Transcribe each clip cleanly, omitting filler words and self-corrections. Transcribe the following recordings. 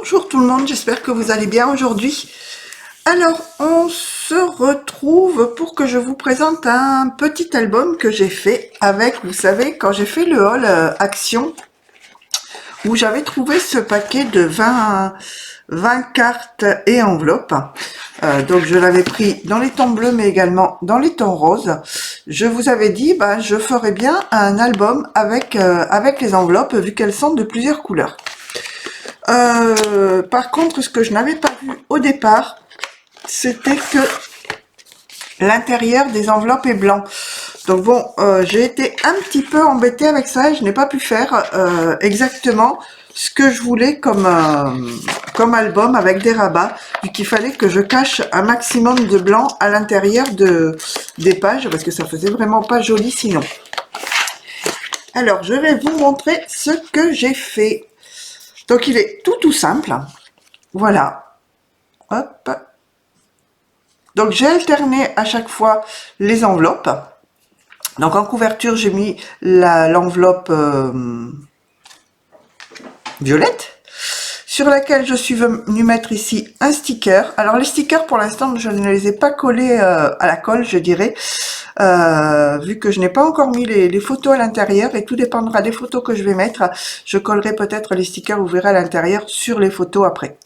Bonjour tout le monde, j'espère que vous allez bien aujourd'hui. Alors, on se retrouve pour que je vous présente un petit album que j'ai fait avec, vous savez, quand j'ai fait le haul Action, où j'avais trouvé ce paquet de 20 cartes et enveloppes. Donc je l'avais pris dans les tons bleus mais également dans les tons roses. Je vous avais dit je ferais bien un album avec les enveloppes vu qu'elles sont de plusieurs couleurs. Par contre, ce que je n'avais pas vu au départ, c'était que l'intérieur des enveloppes est blanc. Donc bon, j'ai été un petit peu embêtée avec ça et je n'ai pas pu faire exactement ce que je voulais comme album avec des rabats, vu qu'il fallait que je cache un maximum de blanc à l'intérieur des pages, parce que ça faisait vraiment pas joli sinon. Alors, je vais vous montrer ce que j'ai fait. Donc, il est tout simple. Voilà. Hop. Donc, j'ai alterné à chaque fois les enveloppes. Donc, en couverture, j'ai mis l'enveloppe violette, sur laquelle je suis venue mettre ici un sticker. Alors, les stickers, pour l'instant, je ne les ai pas collés à la colle, je dirais, vu que je n'ai pas encore mis les photos à l'intérieur, et tout dépendra des photos que je vais mettre. Je collerai peut-être les stickers, vous verrez à l'intérieur, sur les photos après.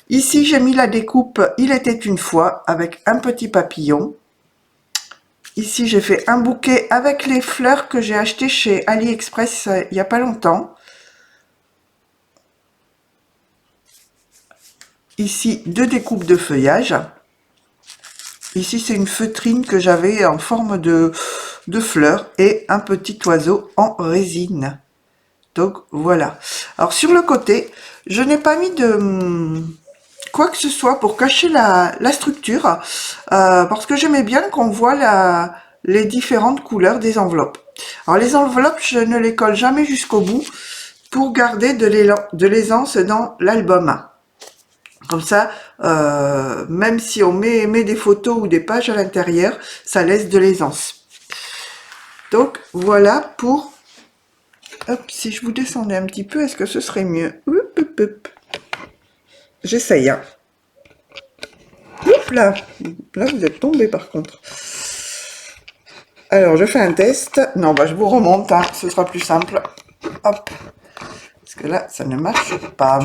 Ici, j'ai mis la découpe « Il était une fois » avec un petit papillon. Ici, j'ai fait un bouquet avec les fleurs que j'ai acheté chez AliExpress il n'y a pas longtemps. Ici, deux découpes de feuillage. Ici, c'est une feutrine que j'avais en forme de fleurs et un petit oiseau en résine. Donc, voilà. Alors, sur le côté, je n'ai pas mis de quoi que ce soit pour cacher la structure, parce que j'aimais bien qu'on voit les différentes couleurs des enveloppes. Alors, les enveloppes, je ne les colle jamais jusqu'au bout pour garder de l'aisance dans l'album. Comme ça, même si on met des photos ou des pages à l'intérieur, ça laisse de l'aisance. Donc, voilà pour... Hop, si je vous descendais un petit peu, est-ce que ce serait mieux? J'essaye. Hein. Oups là, là vous êtes tombé par contre. Alors, je fais un test. Non, je vous remonte, hein, ce sera plus simple. Hop. Parce que là, ça ne marche pas.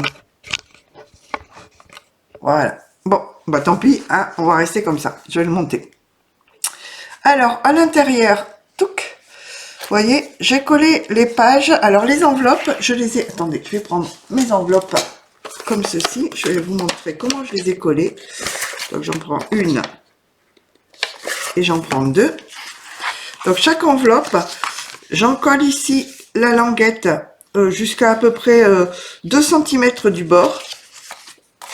Voilà. Bon, tant pis, hein, on va rester comme ça. Je vais le monter. Alors, à l'intérieur, touc, vous voyez, j'ai collé les pages. Alors, les enveloppes, je les ai... Attendez, je vais prendre mes enveloppes comme ceci. Je vais vous montrer comment je les ai collées. Donc, j'en prends une et j'en prends deux. Donc, chaque enveloppe, j'en colle ici la languette jusqu'à à peu près 2 cm du bord.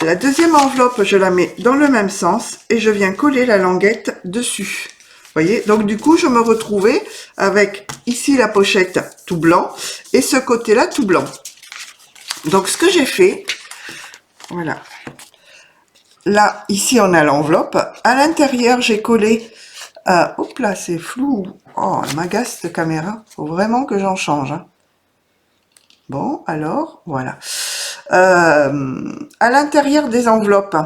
La deuxième enveloppe, je la mets dans le même sens et je viens coller la languette dessus. Vous voyez, donc du coup, je me retrouvais avec ici la pochette tout blanc et ce côté-là tout blanc. Donc, ce que j'ai fait, voilà. Là, ici, on a l'enveloppe. À l'intérieur, j'ai collé... hop là, c'est flou. Oh, elle m'agace cette caméra. Faut vraiment que j'en change. Hein. Bon, alors, voilà. À l'intérieur des enveloppes,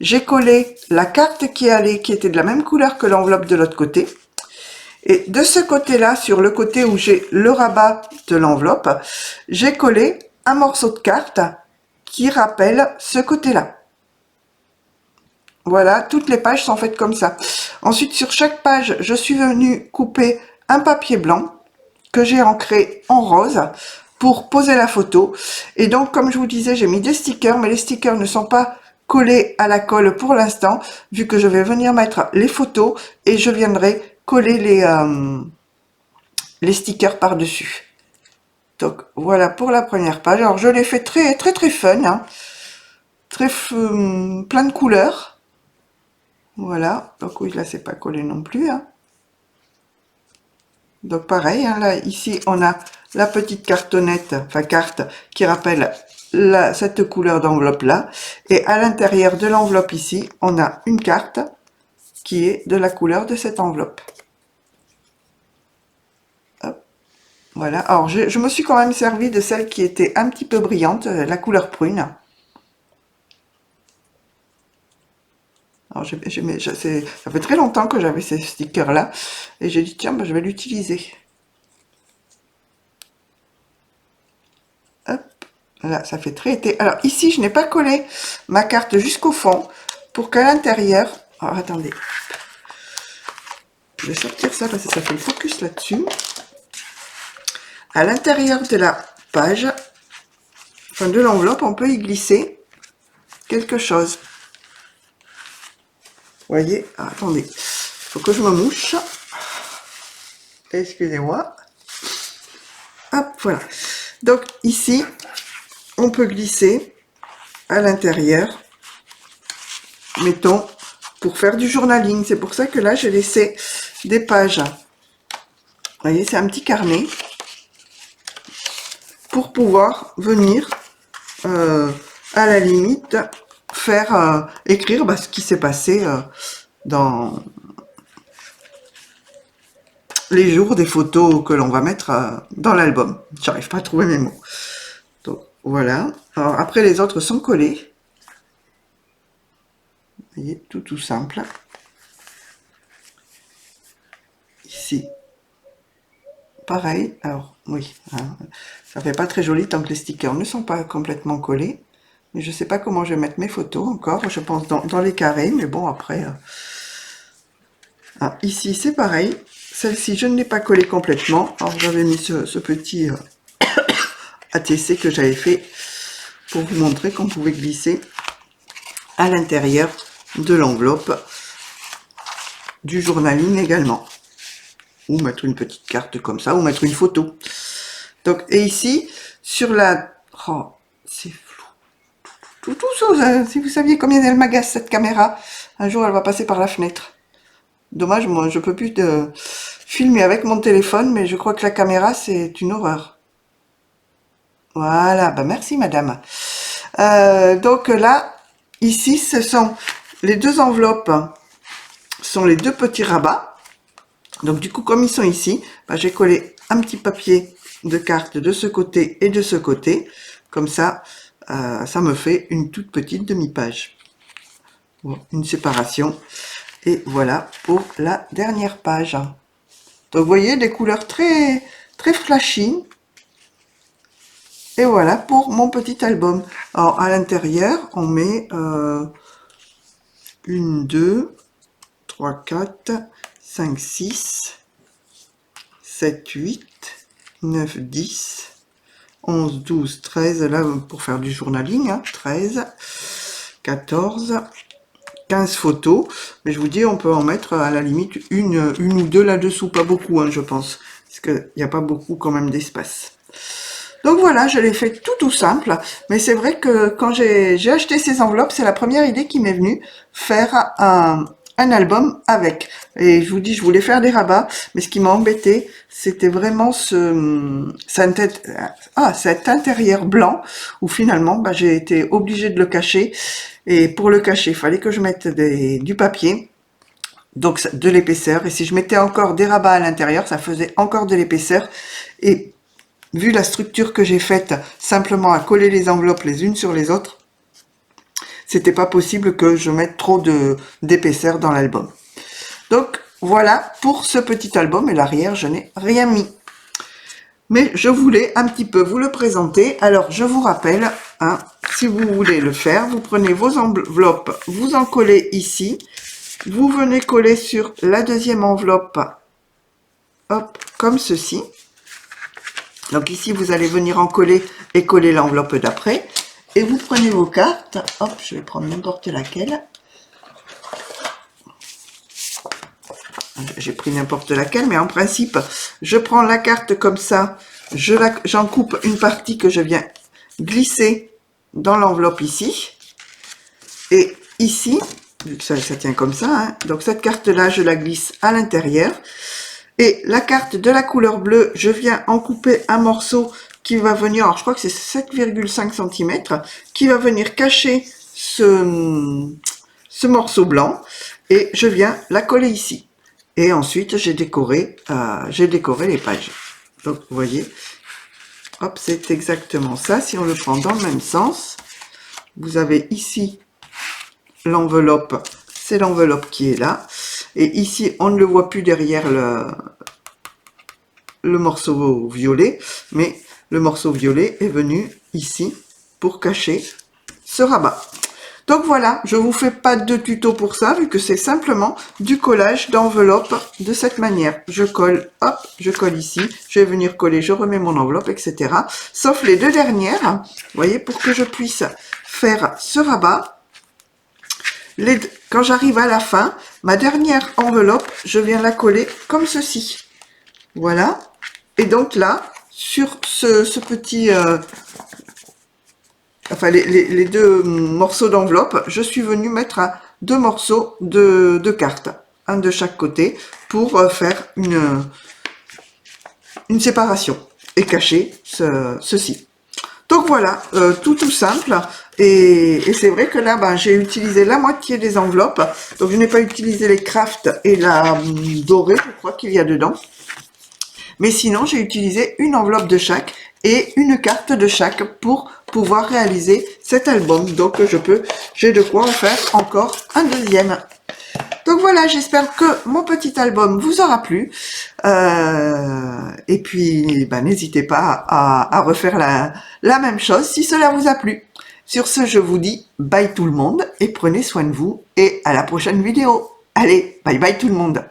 j'ai collé la carte qui était de la même couleur que l'enveloppe de l'autre côté. Et de ce côté-là, sur le côté où j'ai le rabat de l'enveloppe, j'ai collé un morceau de carte qui rappelle ce côté-là. Voilà, toutes les pages sont faites comme ça. Ensuite, sur chaque page, je suis venue couper un papier blanc que j'ai ancré en rose pour poser la photo. Et donc, comme je vous disais, j'ai mis des stickers, mais les stickers ne sont pas collés à la colle pour l'instant, vu que je vais venir mettre les photos et je viendrai coller les stickers par-dessus. Donc, voilà pour la première page. Alors, je l'ai fait très fun, hein. Plein de couleurs. Voilà. Donc, oui, là, c'est pas collé non plus, hein. Donc pareil, hein, là, ici, on a la petite cartonnette, enfin carte, qui rappelle cette couleur d'enveloppe là. Et à l'intérieur de l'enveloppe ici, on a une carte qui est de la couleur de cette enveloppe. Hop, voilà. Alors, je me suis quand même servi de celle qui était un petit peu brillante, la couleur prune. Alors, ça fait très longtemps que j'avais ces stickers-là. Et j'ai dit, tiens, bah, je vais l'utiliser. Hop, là, ça fait très été. Alors, ici, je n'ai pas collé ma carte jusqu'au fond pour qu'à l'intérieur... Alors, attendez. Je vais sortir ça parce que ça fait le focus là-dessus. À l'intérieur de la page, enfin de l'enveloppe, on peut y glisser quelque chose. Vous voyez, ah, attendez, il faut que je me mouche. Excusez-moi. Hop, voilà. Donc ici, on peut glisser à l'intérieur, mettons, pour faire du journaling. C'est pour ça que là, j'ai laissé des pages. Vous voyez, c'est un petit carnet pour pouvoir venir, à la limite, faire écrire ce qui s'est passé dans les jours des photos que l'on va mettre dans l'album. J'arrive pas à trouver mes mots. Donc voilà. Alors après les autres sont collés. Vous voyez, tout simple. Ici, pareil. Alors oui, hein, ça fait pas très joli tant que les stickers ne sont pas complètement collés. Mais je sais pas comment je vais mettre mes photos encore. Je pense dans les carrés, mais bon après. Ah, ici c'est pareil. Celle-ci je ne l'ai pas collée complètement. Alors j'avais mis ce petit ATC que j'avais fait pour vous montrer qu'on pouvait glisser à l'intérieur de l'enveloppe du journaling également. Ou mettre une petite carte comme ça, ou mettre une photo. Donc, et ici, sur la... Oh, c'est flou. Tout ça, si vous saviez combien elle m'agace cette caméra, un jour elle va passer par la fenêtre. Dommage, moi je peux plus filmer avec mon téléphone, mais je crois que la caméra c'est une horreur. Voilà, bah merci madame. Donc là, ici, ce sont les deux enveloppes, sont les deux petits rabats. Donc du coup, comme ils sont ici, bah, j'ai collé un petit papier de carte de ce côté et de ce côté. Comme ça, ça me fait une toute petite demi-page. Bon, une séparation. Et voilà pour la dernière page. Donc vous voyez, des couleurs très flashy. Et voilà pour mon petit album. Alors à l'intérieur, on met 1, 2, 3, 4, 5, 6, 7, 8, 9, 10, 11, 12, 13. Là, pour faire du journaling, hein, 13, 14, 15 photos. Mais je vous dis, on peut en mettre à la limite une ou deux là-dessous. Pas beaucoup, hein, je pense. Parce qu'il n'y a pas beaucoup quand même d'espace. Donc voilà, je l'ai fait tout simple, mais c'est vrai que quand j'ai acheté ces enveloppes, c'est la première idée qui m'est venue, faire un album avec. Et je vous dis, je voulais faire des rabats, mais ce qui m'a embêté, c'était vraiment cet intérieur blanc, où finalement, bah, j'ai été obligée de le cacher, et pour le cacher, il fallait que je mette du papier, donc de l'épaisseur, et si je mettais encore des rabats à l'intérieur, ça faisait encore de l'épaisseur, et vu la structure que j'ai faite simplement à coller les enveloppes les unes sur les autres, c'était pas possible que je mette trop d'épaisseur dans l'album. Donc voilà pour ce petit album, et l'arrière je n'ai rien mis. Mais je voulais un petit peu vous le présenter. Alors je vous rappelle, hein, si vous voulez le faire, vous prenez vos enveloppes, vous en collez ici, vous venez coller sur la deuxième enveloppe, hop, comme ceci. Donc ici, vous allez venir en coller et coller l'enveloppe d'après. Et vous prenez vos cartes. Hop, je vais prendre n'importe laquelle. J'ai pris n'importe laquelle, mais en principe, je prends la carte comme ça. J'en coupe une partie que je viens glisser dans l'enveloppe ici. Et ici, vu que ça tient comme ça, hein, donc cette carte-là, je la glisse à l'intérieur. Et la carte de la couleur bleue, je viens en couper un morceau qui va venir, alors je crois que c'est 7,5 cm, qui va venir cacher ce morceau blanc, et je viens la coller ici. Et ensuite, j'ai décoré les pages. Donc, vous voyez, hop, c'est exactement ça. Si on le prend dans le même sens, vous avez ici l'enveloppe, c'est l'enveloppe qui est là. Et ici, on ne le voit plus derrière le morceau violet, mais le morceau violet est venu ici pour cacher ce rabat. Donc voilà, je vous fais pas de tuto pour ça, vu que c'est simplement du collage d'enveloppe de cette manière. Je colle, hop, je colle ici, je vais venir coller, je remets mon enveloppe, etc. Sauf les deux dernières, vous voyez, pour que je puisse faire ce rabat. Quand j'arrive à la fin, ma dernière enveloppe, je viens la coller comme ceci. Voilà. Et donc là, sur ce petit... enfin, les deux morceaux d'enveloppe, je suis venue mettre deux morceaux de cartes, un de chaque côté, pour faire une séparation et cacher ceci. Donc voilà, tout simple. Et c'est vrai que là, ben, j'ai utilisé la moitié des enveloppes. Donc je n'ai pas utilisé les crafts et la dorée, je crois qu'il y a dedans. Mais sinon, j'ai utilisé une enveloppe de chaque et une carte de chaque pour pouvoir réaliser cet album. Donc j'ai de quoi en faire encore un deuxième. Donc voilà, j'espère que mon petit album vous aura plu. Et puis, ben, n'hésitez pas à refaire la même chose si cela vous a plu. Sur ce, je vous dis bye tout le monde et prenez soin de vous et à la prochaine vidéo. Allez, bye bye tout le monde.